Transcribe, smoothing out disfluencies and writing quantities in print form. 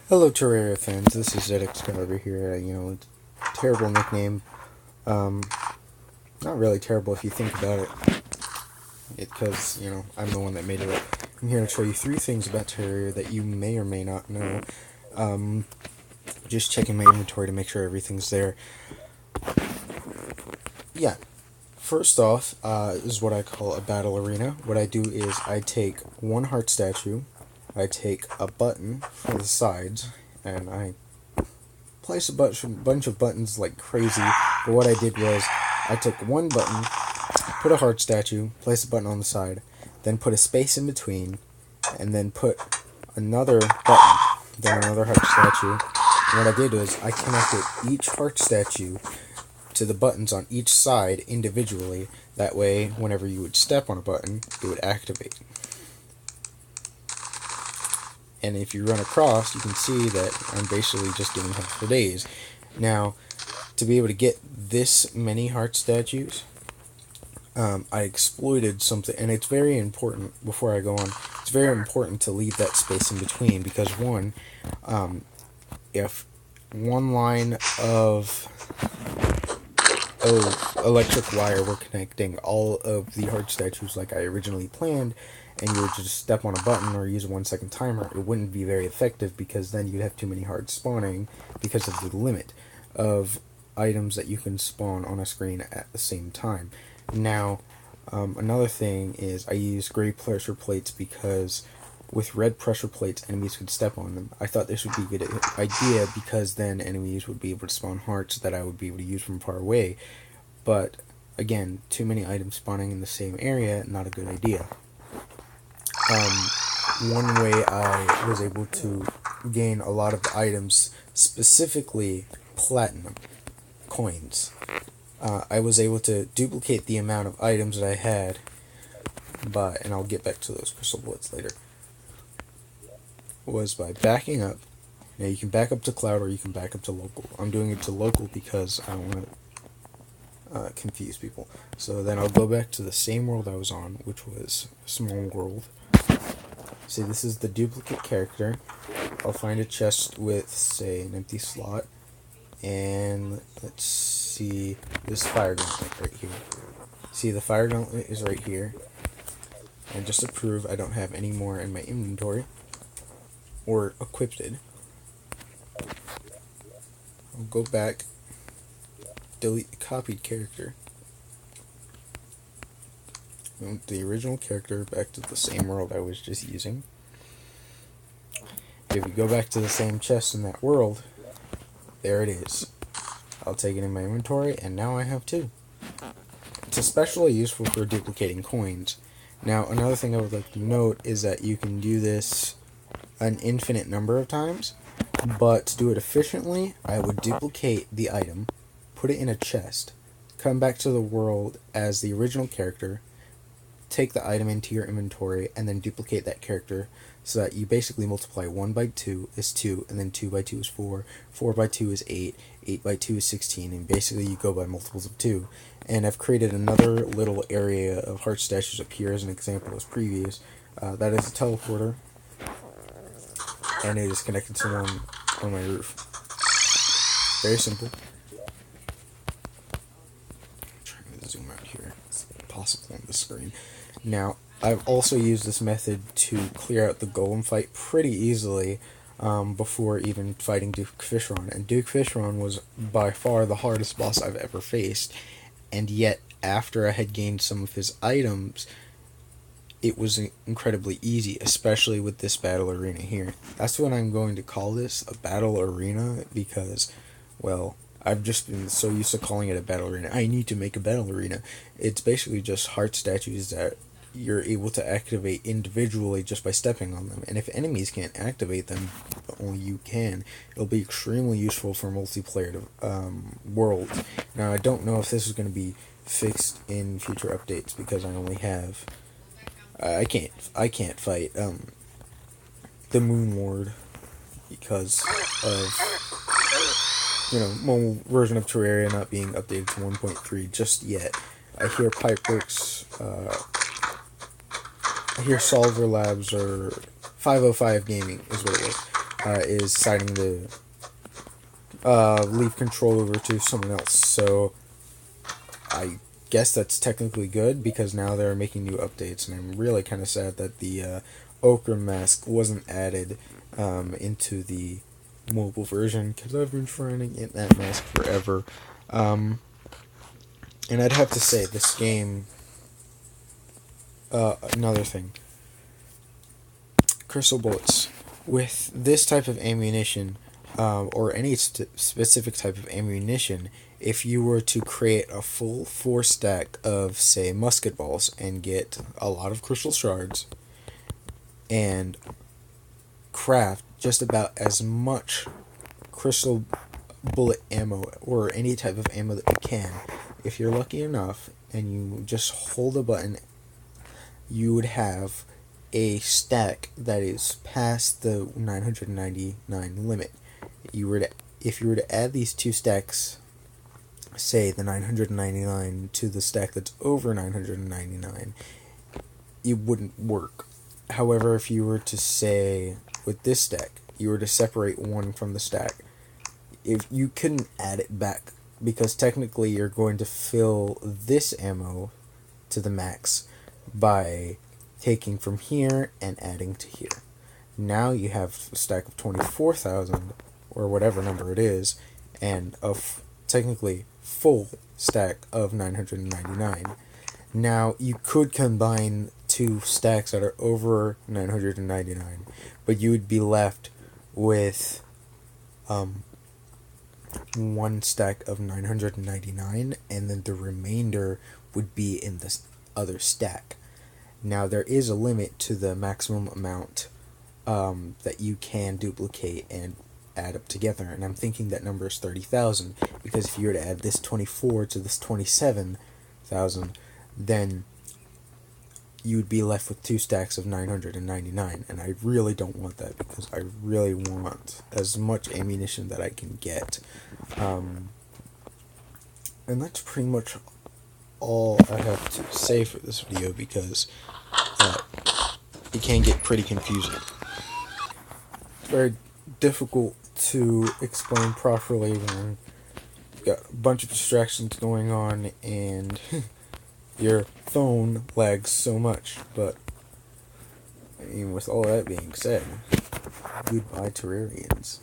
Hello, Terraria fans. This is ZXCarver here. Terrible nickname. Um, Not really terrible if you think about it, because I'm the one that made it up. I'm here to show you three things about Terraria that you may or may not know. Um, just checking my inventory to make sure everything's there. Yeah. First off, is what I call a battle arena. What I do is I take one heart statue, I take a button from the sides, and I place a bunch of buttons like crazy. But what I did was I took one button, put a heart statue, place a button on the side, then put a space in between, and then put another button, then another heart statue. And what I did was I connected each heart statue to the buttons on each side individually. That way, whenever you would step on a button, it would activate. And if you run across, you can see that I'm basically just doing that for days. Now, to be able to get this many heart statues, I exploited something, and it's very important, before I go on, it's very important to leave that space in between, because if one line of electric wire were connecting all of the heart statues like I originally planned, and you were to just step on a button or use a 1 second timer, it wouldn't be very effective, because then you'd have too many hearts spawning because of the limit of items that you can spawn on a screen at the same time. Now, another thing is I use gray pressure plates because with red pressure plates, enemies could step on them. I thought this would be a good idea because then enemies would be able to spawn hearts that I would be able to use from far away. But, again, too many items spawning in the same area, not a good idea. One way I was able to gain a lot of the items, specifically platinum coins, I was able to duplicate the amount of items that I had and I'll get back to those crystal bullets later, was by backing up. Now you can back up to cloud or you can back up to local. I'm doing it to local because I don't want to confuse people. So then I'll go back to the same world I was on, which was a small world. See, this is the duplicate character. I'll find a chest with, say, an empty slot, and let's see this fire gauntlet right here. See, the fire gauntlet is right here, and just to prove I don't have any more in my inventory or equipped, I'll go back, delete the copied character, move the original character back to the same world I was just using. If you go back to the same chest in that world, there it is. I'll take it in my inventory, and now I have two. It's especially useful for duplicating coins. Now, another thing I would like to note is that you can do this an infinite number of times, but to do it efficiently, I would duplicate the item, put it in a chest, come back to the world as the original character, take the item into your inventory, and then duplicate that character, so that you basically multiply 1 by 2 is 2, and then 2 by 2 is 4, 4 by 2 is 8, 8 by 2 is 16, and basically you go by multiples of 2. And I've created another little area of heart statues up here as an example as previous. That is a teleporter, and it is connected to one on my roof. Very simple. I'm trying to zoom out here. It's impossible on the screen. Now, I've also used this method to clear out the golem fight pretty easily before even fighting Duke Fishron. And Duke Fishron was by far the hardest boss I've ever faced. And yet, after I had gained some of his items, it was incredibly easy, especially with this battle arena here. That's what I'm going to call this, a battle arena, because, well, I've just been so used to calling it a battle arena. I need to make a battle arena. It's basically just heart statues that you're able to activate individually just by stepping on them. And if enemies can't activate them, but only you can, it'll be extremely useful for multiplayer worlds. Now, I don't know if this is going to be fixed in future updates because I only have... I can't fight the Moon Lord because of mobile version of Terraria not being updated to 1.3 just yet. I hear Pipeworks, I hear Solver Labs or 505 Gaming is what it was. is deciding to leave control over to someone else. So I guess that's technically good because now they're making new updates, and I'm really kind of sad that the ochre mask wasn't added into the mobile version because I've been trying to get that mask forever. And I'd have to say this game. Another thing, crystal bullets. With this type of ammunition, or any specific type of ammunition, if you were to create a full 4-stack of, say, musket balls and get a lot of crystal shards and craft just about as much crystal bullet ammo or any type of ammo that you can, if you're lucky enough and you just hold a button, you would have a stack that is past the 999 limit. If you were to add these two stacks, say the 999 to the stack that's over 999, it wouldn't work. However, if you were to say with this stack, you were to separate one from the stack, if you couldn't add it back because technically you're going to fill this ammo to the max by taking from here and adding to here. Now you have a stack of 24,000 or whatever number it is, and technically full stack of 999. Now you could combine two stacks that are over 999, but you would be left with one stack of 999, and then the remainder would be in this other stack. Now there is a limit to the maximum amount that you can duplicate and add up together, and I'm thinking that number is 30,000, because if you were to add this 24 to this 27,000, then you would be left with two stacks of 999, and I really don't want that because I really want as much ammunition that I can get. And that's pretty much all I have to say for this video because it can get pretty confusing. It's very difficult to explain properly when you've got a bunch of distractions going on and your phone lags so much. But I mean, with all that being said, goodbye Terrarians.